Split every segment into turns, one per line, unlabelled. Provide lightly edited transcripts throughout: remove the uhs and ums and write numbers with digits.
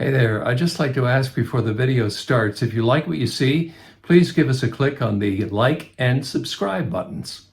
Hey there, I'd just like to ask before the video starts, if you like what you see, please give us a click on the like and subscribe buttons.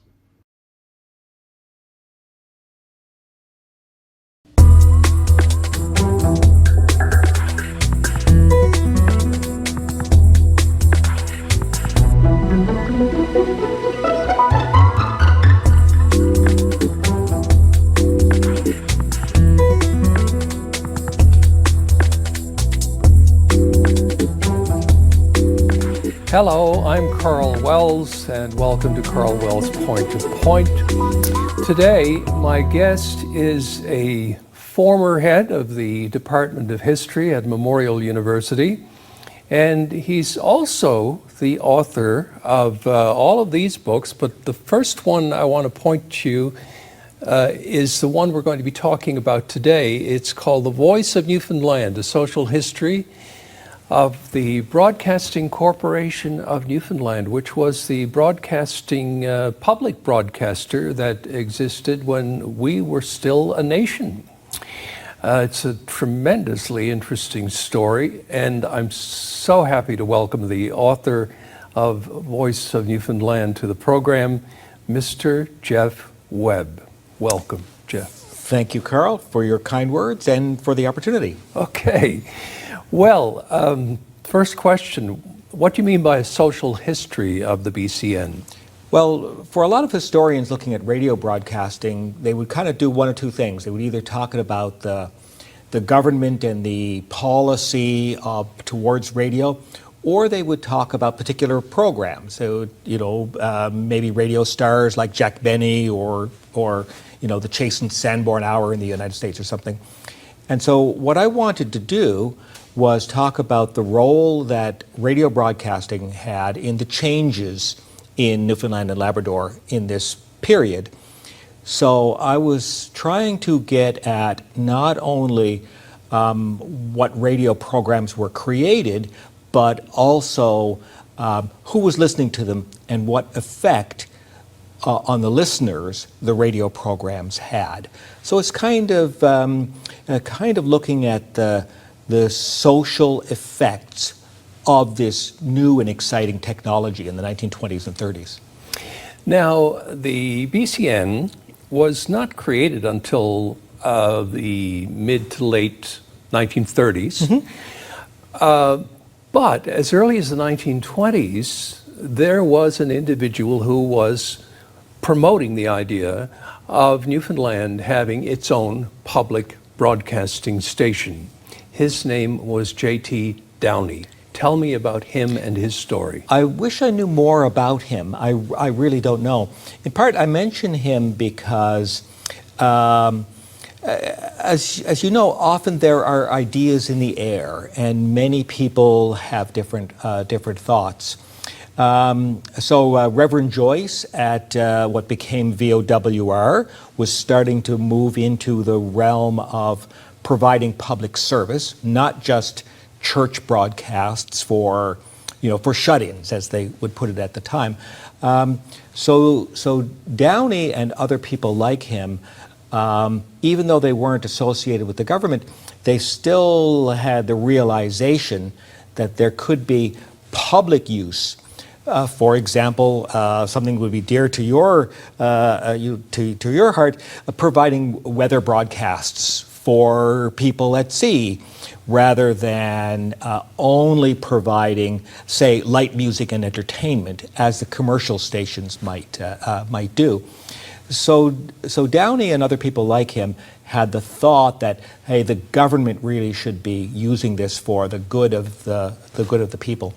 Hello, I'm Karl Wells, and welcome to Karl Wells Point to Point. Today, my guest is a former head of the Department of History at Memorial University, and he's also the author of all of these books, but the first one I want to point to is the one we're going to be talking about today. It's called The Voice of Newfoundland, A Social History of the Broadcasting Corporation of Newfoundland, which was the broadcasting public broadcaster that existed when we were still a nation. It's a tremendously interesting story, and I'm so happy to welcome the author of Voice of Newfoundland to the program, Mr. Jeff Webb. Welcome, Jeff.
Thank you, Karl, for your kind words and for the opportunity.
Okay. Well, first question, what do you mean by a social history of the BCN?
Well, for a lot of historians looking at radio broadcasting, they would kind of do one or two things. They would either talk about the government and the policy towards radio, or they would talk about particular programs. So, maybe radio stars like Jack Benny or the Chase and Sanborn Hour in the United States or something. And so what I wanted to do was talk about the role that radio broadcasting had in the changes in Newfoundland and Labrador in this period. So I was trying to get at not only what radio programs were created, but also who was listening to them and what effect on the listeners the radio programs had. So it's kind of looking at the social effects of this new and exciting technology in the 1920s and 30s.
Now, the BCN was not created until the mid to late 1930s. Mm-hmm. But as early as the 1920s, there was an individual who was promoting the idea of Newfoundland having its own public broadcasting station. His name was J.T. Downey. Tell me about him and his story.
I wish I knew more about him. I really don't know. In part, I mention him because, as you know, often there are ideas in the air, and many people have different thoughts. So Reverend Joyce at what became VOWR was starting to move into the realm of providing public service, not just church broadcasts for shut-ins, as they would put it at the time. So Downey and other people like him, even though they weren't associated with the government, they still had the realization that there could be public use. For example, something that would be dear to your heart, providing weather broadcasts for people at sea, rather than only providing, say, light music and entertainment, as the commercial stations might do. So Downey and other people like him had the thought that, hey, the government really should be using this for the good of the people.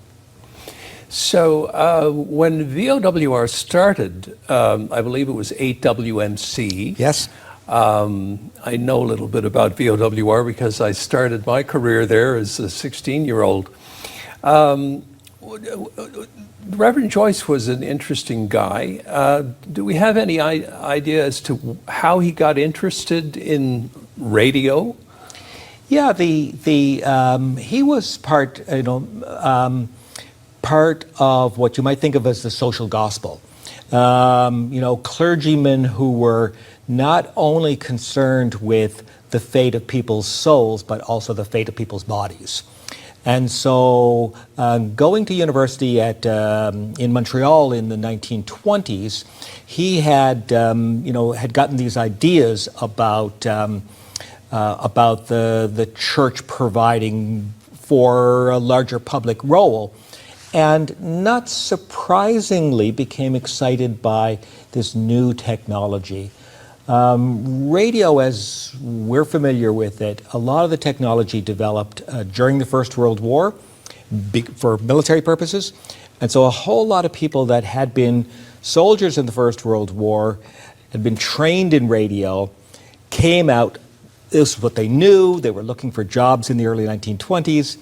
So when VOWR started, I believe it was 8WMC.
Yes.
I know a little bit about VOWR because I started my career there as a 16-year-old. Reverend Joyce was an interesting guy. Do we have any idea as to how he got interested in radio?
Yeah, he was part of what you might think of as the social gospel. Clergymen who were not only concerned with the fate of people's souls, but also the fate of people's bodies. And so going to university in Montreal in the 1920s, he had, had gotten these ideas about the church providing for a larger public role, and not surprisingly became excited by this new technology. Radio, as we're familiar with it, a lot of the technology developed during the First World War for military purposes. And so a whole lot of people that had been soldiers in the First World War, had been trained in radio, came out. This is what they knew. They were looking for jobs in the early 1920s.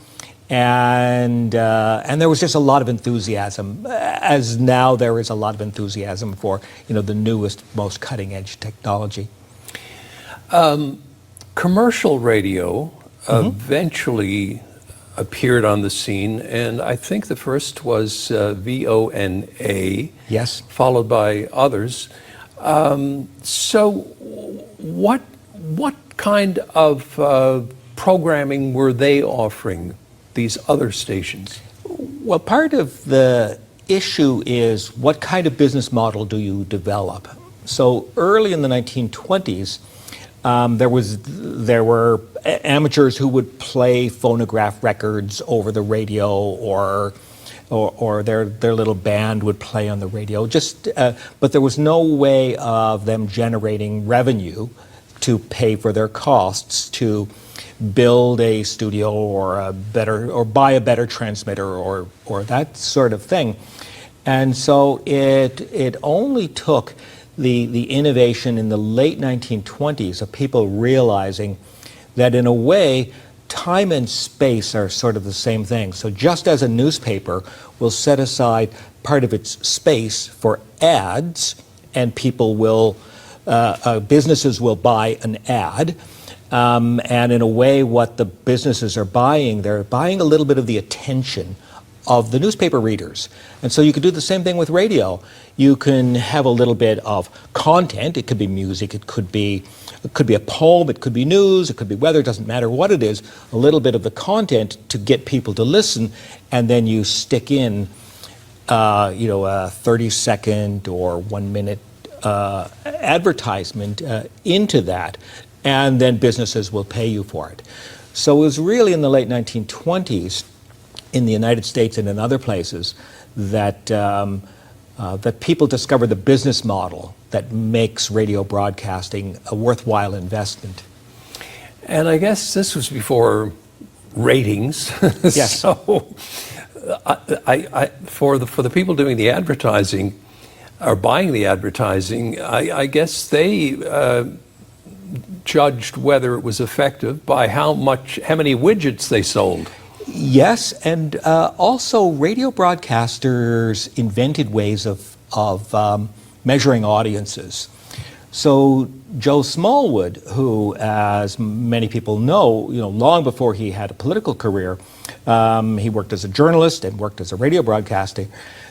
And there was just a lot of enthusiasm, as now there is a lot of enthusiasm for, the newest, most cutting-edge technology.
Commercial radio eventually appeared on the scene, and I think the first was VONA,
yes,
followed by others. So what kind of programming were they offering, these other stations?
Well, part of the issue is what kind of business model do you develop? So early in the 1920s, there were amateurs who would play phonograph records over the radio, or their little band would play on the radio. But there was no way of them generating revenue to pay for their costs to build a studio or buy a better transmitter or that sort of thing. And so it only took the innovation in the late 1920s of people realizing that in a way time and space are sort of the same thing. So just as a newspaper will set aside part of its space for ads, and people will businesses will buy an ad, and in a way what the businesses are buying, they're buying a little bit of the attention of the newspaper readers. And so you could do the same thing with radio. You can have a little bit of content. It could be music, it could be a poem, it could be news, it could be weather, it doesn't matter what it is, a little bit of the content to get people to listen, and then you stick in a 30-second or 1 minute advertisement into that, and then businesses will pay you for it. So it was really in the late 1920s in the United States and in other places that that people discovered the business model that makes radio broadcasting a worthwhile investment.
And I guess this was before ratings.
Yes.
So for the people doing the advertising or buying the advertising, I guess they judged whether it was effective by how many widgets they sold.
Yes, and also radio broadcasters invented ways of measuring audiences. So Joe Smallwood, who, as many people know, long before he had a political career, he worked as a journalist and worked as a radio broadcaster.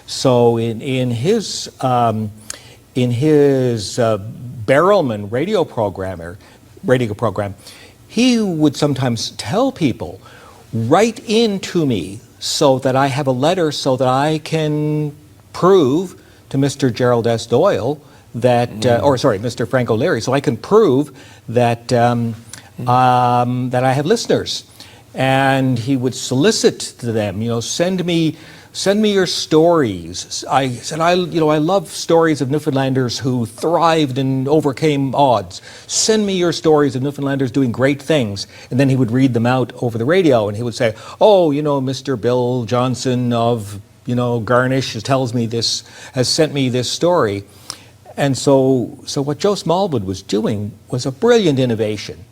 So in his Barrelman radio program, he would sometimes tell people, write in to me so that I have a letter so that I can prove to Mr. Gerald S. Doyle that, Mr. Frank O'Leary, so I can prove that that I have listeners. And he would solicit to them, send me your stories. I said, I love stories of Newfoundlanders who thrived and overcame odds. Send me your stories of Newfoundlanders doing great things. And then he would read them out over the radio, and he would say, Mr. Bill Johnson of, Garnish tells me this, has sent me this story. And so what Joe Smallwood was doing was a brilliant innovation.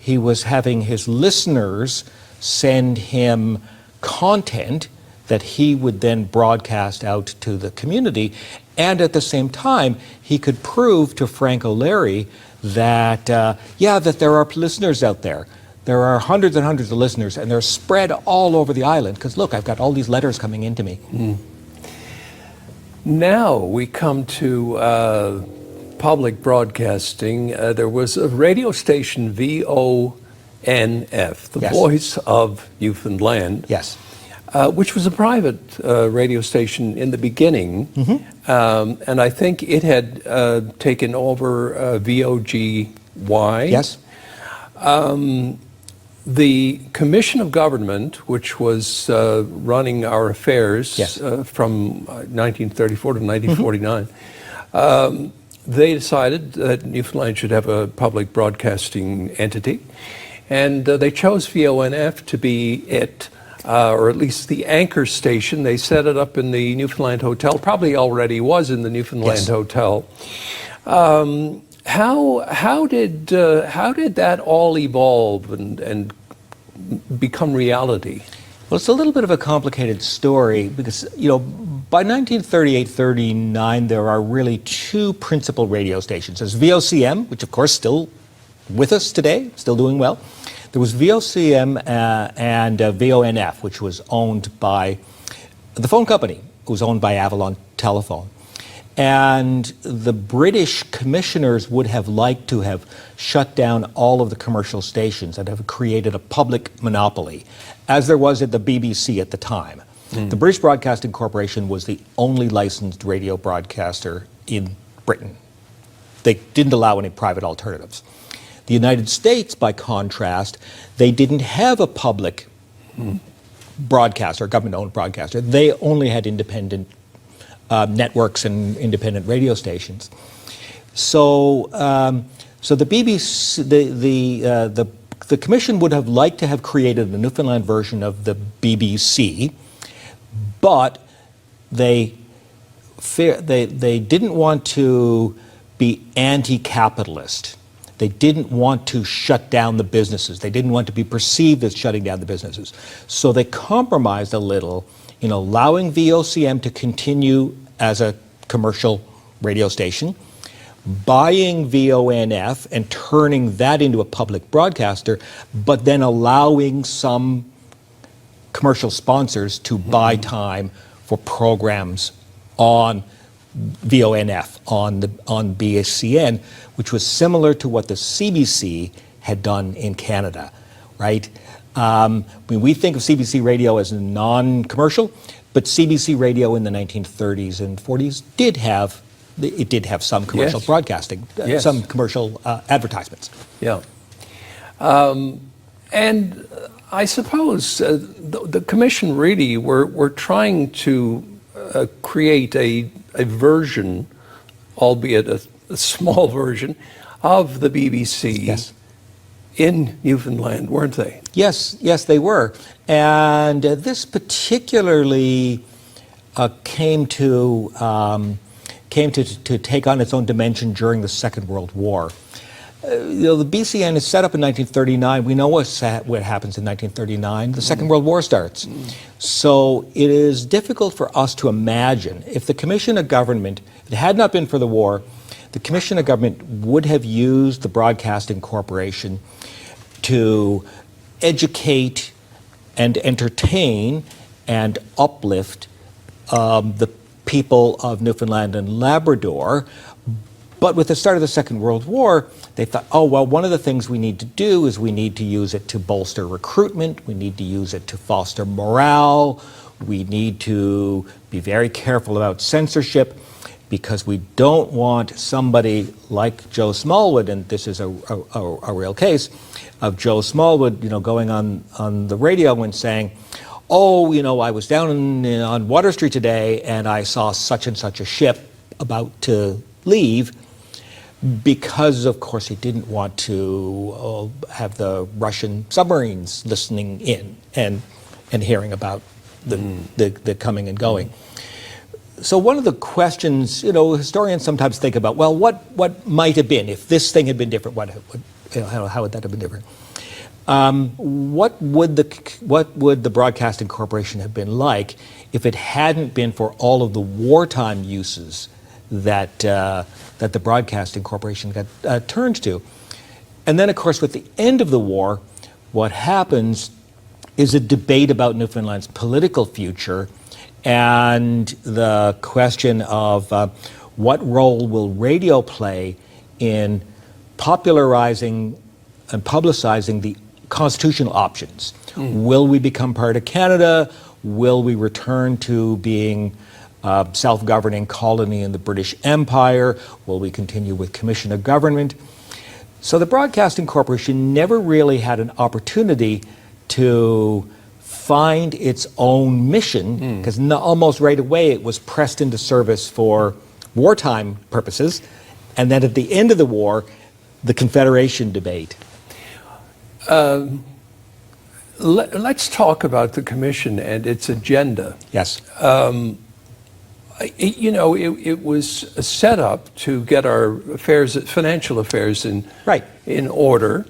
He was having his listeners send him content that he would then broadcast out to the community, and at the same time he could prove to Frank O'Leary that that there are listeners out there. There are hundreds and hundreds of listeners, and they're spread all over the island, because look, I've got all these letters coming into me.
Now we come to public broadcasting, there was a radio station, VONF, the
Yes.
Voice of Newfoundland,
Yes.
which was a private radio station in the beginning. And I think it had taken over VOGY.
Yes.
The Commission of Government, which was running our affairs
Yes.
from 1934 to 1949, they decided that Newfoundland should have a public broadcasting entity, and they chose VONF to be it, or at least the anchor station. They set it up in the Newfoundland Hotel, probably already was in the Newfoundland
Yes.
Hotel. How did that all evolve and become reality?
Well, it's a little bit of a complicated story because, by 1938-39, there are really two principal radio stations. There's VOCM, which of course still with us today, still doing well. There was VOCM and VONF, which was owned by the phone company. It was owned by Avalon Telephone. And the British commissioners would have liked to have shut down all of the commercial stations and have created a public monopoly, as there was at the BBC at the time. The British Broadcasting Corporation was the only licensed radio broadcaster in Britain. They didn't allow any private alternatives. The United States, by contrast, they didn't have a public broadcaster, government-owned broadcaster. They only had independent networks and independent radio stations. So, the BBC, the Commission would have liked to have created a Newfoundland version of the BBC, but they didn't want to be anti-capitalist. They didn't want to shut down the businesses. They didn't want to be perceived as shutting down the businesses. So they compromised a little in allowing VOCM to continue as a commercial radio station, buying VONF and turning that into a public broadcaster, but then allowing some commercial sponsors to buy time for programs on VONF, on BSCN, which was similar to what the CBC had done in Canada, right? We think of CBC radio as non-commercial, but CBC radio in the 1930s and 40s did have some commercial
Yes.
broadcasting,
Yes.
some commercial advertisements.
Yeah. And I suppose the Commission really were trying to create a version, albeit a small version, of the BBC
Yes.
in Newfoundland, weren't they?
Yes, they were. And this particularly came to take on its own dimension during the Second World War. The BCN is set up in 1939. We know what happens in 1939. The Second World War starts. So it is difficult for us to imagine if the Commission of Government, if it had not been for the war, the Commission of Government would have used the Broadcasting Corporation to educate and entertain and uplift the people of Newfoundland and Labrador. But with the start of the Second World War, they thought, one of the things we need to do is we need to use it to bolster recruitment, we need to use it to foster morale, we need to be very careful about censorship, because we don't want somebody like Joe Smallwood, and this is a real case, of Joe Smallwood, going on the radio and saying, I was down on Water Street today and I saw such and such a ship about to leave, because of course he didn't want to have the Russian submarines listening in and hearing about the coming and going. So one of the questions, historians sometimes think about, what might have been if this thing had been different? How would that have been different? What would the Broadcasting Corporation have been like if it hadn't been for all of the wartime uses that the Broadcasting Corporation got turned to? And then, of course, with the end of the war, what happens is a debate about Newfoundland's political future and the question of what role will radio play in popularizing and publicizing the constitutional options? Will we become part of Canada? Will we return to being a self-governing colony in the British Empire? Will we continue with commission of government? So the Broadcasting Corporation never really had an opportunity to find its own mission, because almost right away it was pressed into service for wartime purposes, and then at the end of the war, the Confederation debate.
Let's talk about the commission and its agenda.
Yes.
It was set up to get our financial affairs in order,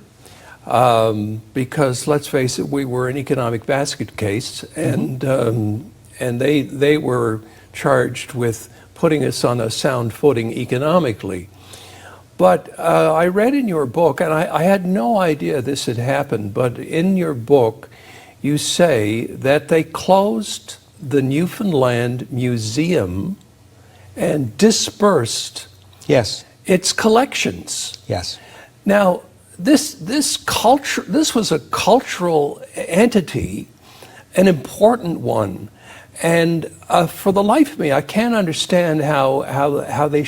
because let's face it, we were an economic basket case, and they were charged with putting us on a sound footing economically. But I read in your book, and I had no idea this had happened, but in your book you say that they closed the Newfoundland Museum and dispersed its collections.
Yes.
Now, this was a cultural entity, an important one. And for the life of me, I can't understand how they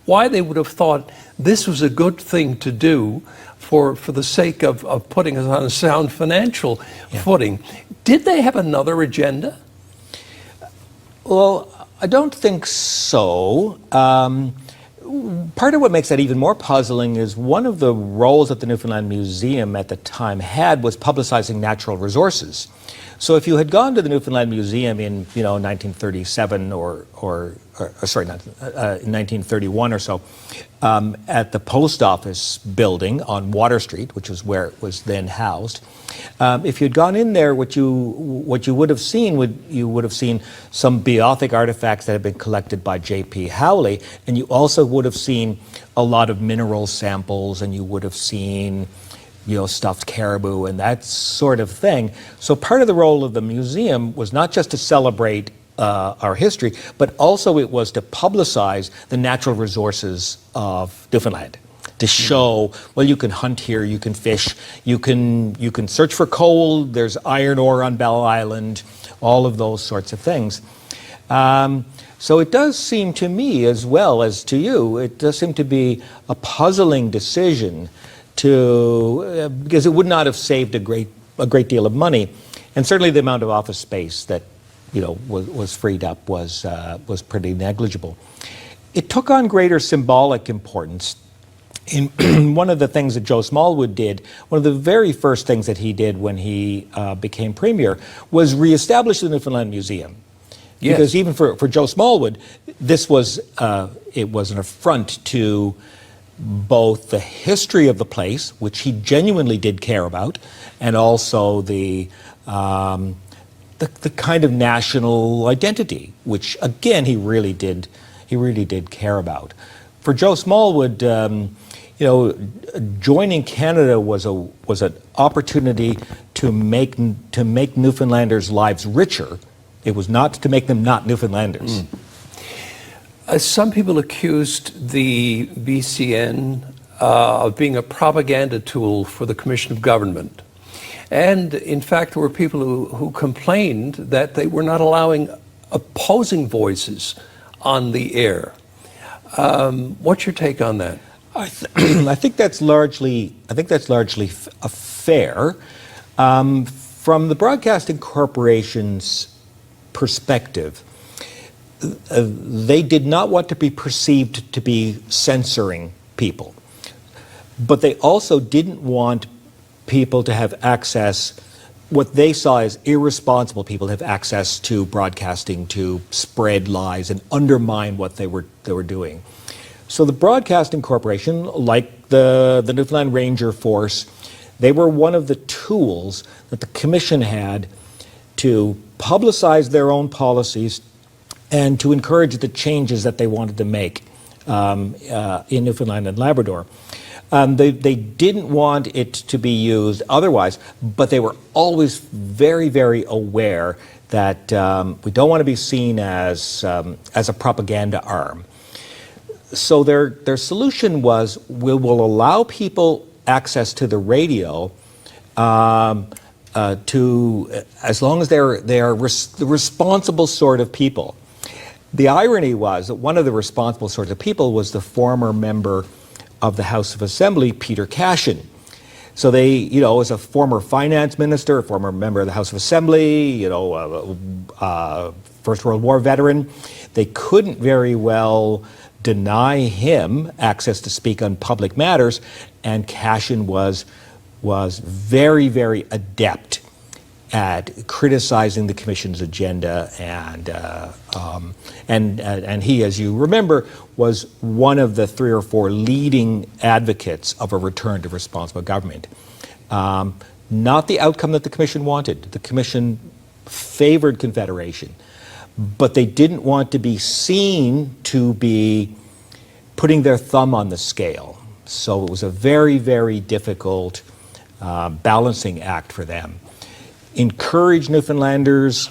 why they would have thought this was a good thing to do for the sake of putting us on a sound financial footing. Did they have another agenda?
Well, I don't think so. Part of what makes that even more puzzling is one of the roles that the Newfoundland Museum at the time had was publicizing natural resources. So if you had gone to the Newfoundland Museum in 1937 or in 1931 or so, at the post office building on Water Street, which was where it was then housed, if you'd gone in there, what you would have seen some Beothic artifacts that had been collected by J.P. Howley, and you also would have seen a lot of mineral samples, and you would have seen stuffed caribou and that sort of thing. So part of the role of the museum was not just to celebrate our history, but also it was to publicize the natural resources of Newfoundland. To show, well, you can hunt here, you can fish, you can search for coal, there's iron ore on Bell Island, all of those sorts of things. So it does seem to me, as well as to you, it does seem to be a puzzling decision because it would not have saved a great deal of money, and certainly the amount of office space that was freed up was pretty negligible. It took on greater symbolic importance. In one of the things that Joe Smallwood did, one of the very first things that he did when he became premier was reestablish the Newfoundland Museum. Yes. Because even for Joe Smallwood, this was it was an affront to both the history of the place, which he genuinely did care about, and also the kind of national identity, which again he really did care about. For Joe Smallwood, joining Canada was an opportunity to make Newfoundlanders' lives richer. It was not to make them not Newfoundlanders.
Some people accused the BCN of being a propaganda tool for the Commission of Government. And in fact, there were people who complained that they were not allowing opposing voices on the air. What's your take on that?
I think that's largely fair. From the Broadcasting Corporation's perspective, they did not want to be perceived to be censoring people, but they also didn't want people to have access, what they saw as irresponsible people, to have access to broadcasting, to spread lies and undermine what they were doing. So the Broadcasting Corporation, like the Newfoundland Ranger Force, they were one of the tools that the Commission had to publicize their own policies and to encourage the changes that they wanted to make in Newfoundland and Labrador. They didn't want it to be used otherwise, but they were always very, very aware that we don't want to be seen as a propaganda arm. so their solution was, we will allow people access to the radio as long as they are the responsible sort of people. The irony was that one of the responsible sorts of people was the former member of the House of Assembly, Peter Cashin. So they, you know, as a former finance minister, a former member of the House of Assembly, you know, First World War veteran, they couldn't very well deny him access to speak on public matters, and Cashin was very, very adept at criticizing the Commission's agenda, and he, as you remember, was one of the 3 or 4 leading advocates of a return to responsible government. Not the outcome that the Commission wanted. The Commission favored Confederation, but they didn't want to be seen to be putting their thumb on the scale. So it was a very, very difficult balancing act for them. Encourage Newfoundlanders,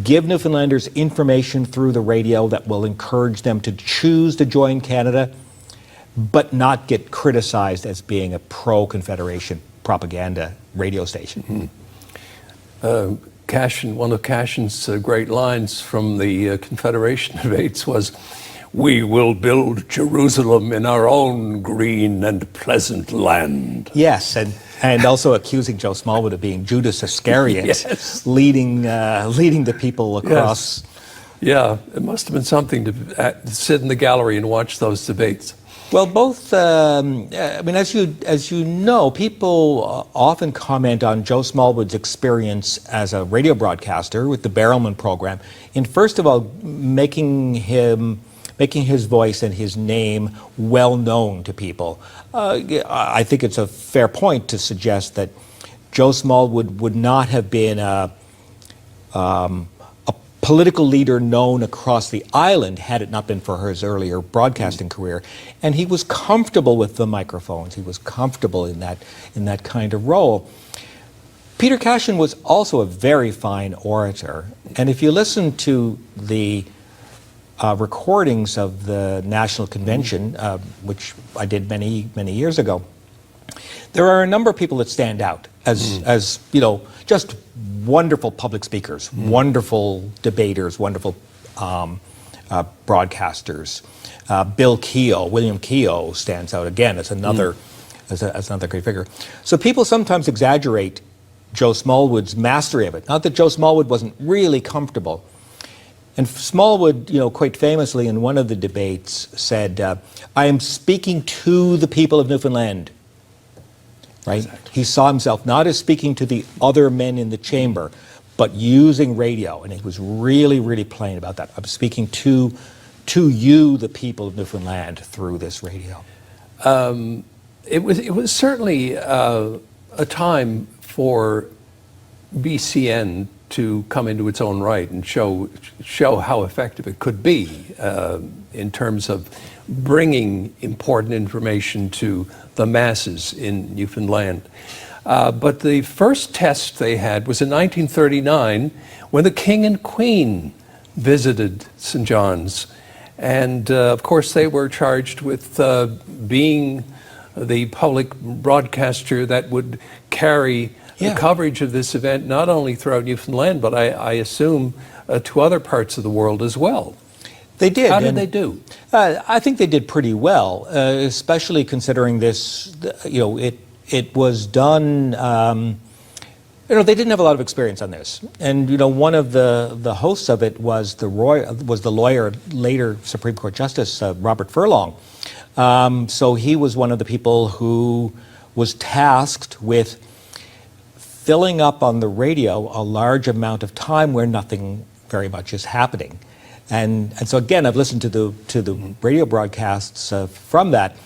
give Newfoundlanders information through the radio that will encourage them to choose to join Canada, but not get criticized as being a pro-Confederation propaganda radio station.
Cashin, one of Cashin's great lines from the Confederation debates was, "We will build Jerusalem in our own green and pleasant land."
Yes, and also accusing Joe Smallwood of being Judas Iscariot,
Yes.
leading the people across.
Yes. Yeah, it must have been something to sit in the gallery and watch those debates.
Well, both. I mean, as you know, people often comment on Joe Smallwood's experience as a radio broadcaster with the Barrelman program, in first of all making his voice and his name well known to people. I think it's a fair point to suggest that Joe Smallwood would not have been a political leader known across the island had it not been for his earlier broadcasting career. And he was comfortable with the microphones. He was comfortable in that kind of role. Peter Cashin was also a very fine orator. And if you listen to the recordings of the National Convention, which I did many, many years ago, there are a number of people that stand out as you know, just wonderful public speakers, wonderful debaters, wonderful broadcasters. William Keogh stands out again as another great figure. So people sometimes exaggerate Joe Smallwood's mastery of it. Not that Joe Smallwood wasn't really comfortable. And Smallwood, you know, quite famously in one of the debates said, "I am speaking to the people of Newfoundland." Right? Exactly. He saw himself not as speaking to the other men in the chamber, but using radio, and he was really, really plain about that. I'm speaking to you, the people of Newfoundland, through this radio.
It was certainly a time for BCN to come into its own right and show how effective it could be in terms of bringing important information to the masses in Newfoundland. But the first test they had was in 1939 when the King and Queen visited St. John's. And of course they were charged with being the public broadcaster that would carry the coverage of this event not only throughout Newfoundland, but I assume to other parts of the world as well.
They did.
How did they do?
I think they did pretty well, especially considering this. You know, it was done. You know, they didn't have a lot of experience on this, and you know, one of the hosts of it was the lawyer, later Supreme Court Justice Robert Furlong. So he was one of the people who was tasked with filling up on the radio a large amount of time where nothing very much is happening. And so again, I've listened to the radio broadcasts from that,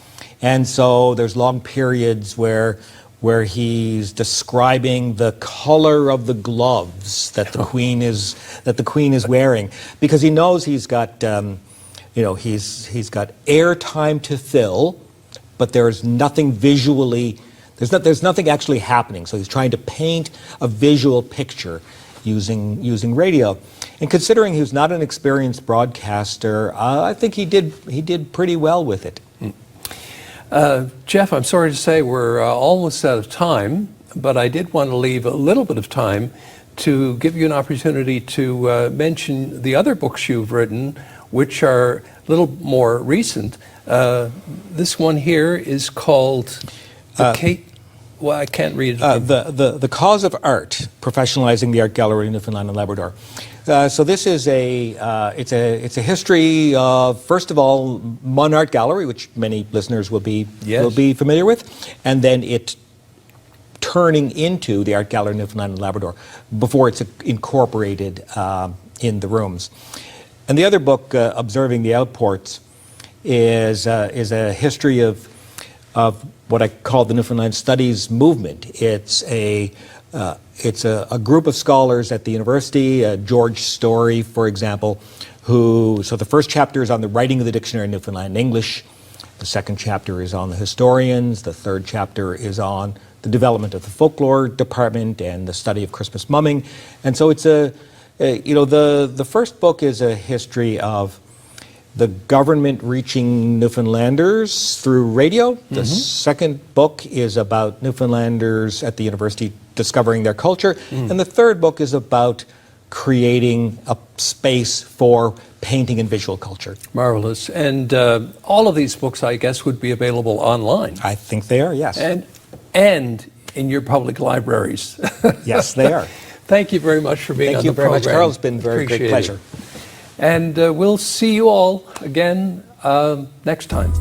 and so there's long periods where he's describing the color of the gloves that the Queen is wearing, because he knows he's got he's got air time to fill, but there's nothing visually. There's nothing actually happening. So he's trying to paint a visual picture using radio. And considering he was not an experienced broadcaster, I think he did pretty well with it.
Jeff, I'm sorry to say we're almost out of time, but I did want to leave a little bit of time to give you an opportunity to mention the other books you've written, which are a little more recent. This one here is called well, I can't read it.
The Cause of Art: Professionalizing the Art Gallery in Newfoundland and Labrador. So this is it's a history of, first of all, Mon Art Gallery, which many listeners will be familiar with, and then it turning into the Art Gallery in Newfoundland and Labrador before it's incorporated in the rooms. And the other book, Observing the Outports, is a history of what I call the Newfoundland Studies movement. It's a group of scholars at the university, George Story, for example, so the first chapter is on the writing of the dictionary in Newfoundland English, the second chapter is on the historians, the third chapter is on the development of the folklore department and the study of Christmas mumming. And so it's the first book is a history of the government reaching Newfoundlanders through radio. The second book is about Newfoundlanders at the university discovering their culture. And the third book is about creating a space for painting and visual culture.
Marvelous. And all of these books, I guess, would be available online.
I think they are, yes.
And in your public libraries.
Yes, they are.
Thank you very much for being on the program.
Thank you very much, Karl. It's been a very great pleasure.
And we'll see you all again next time.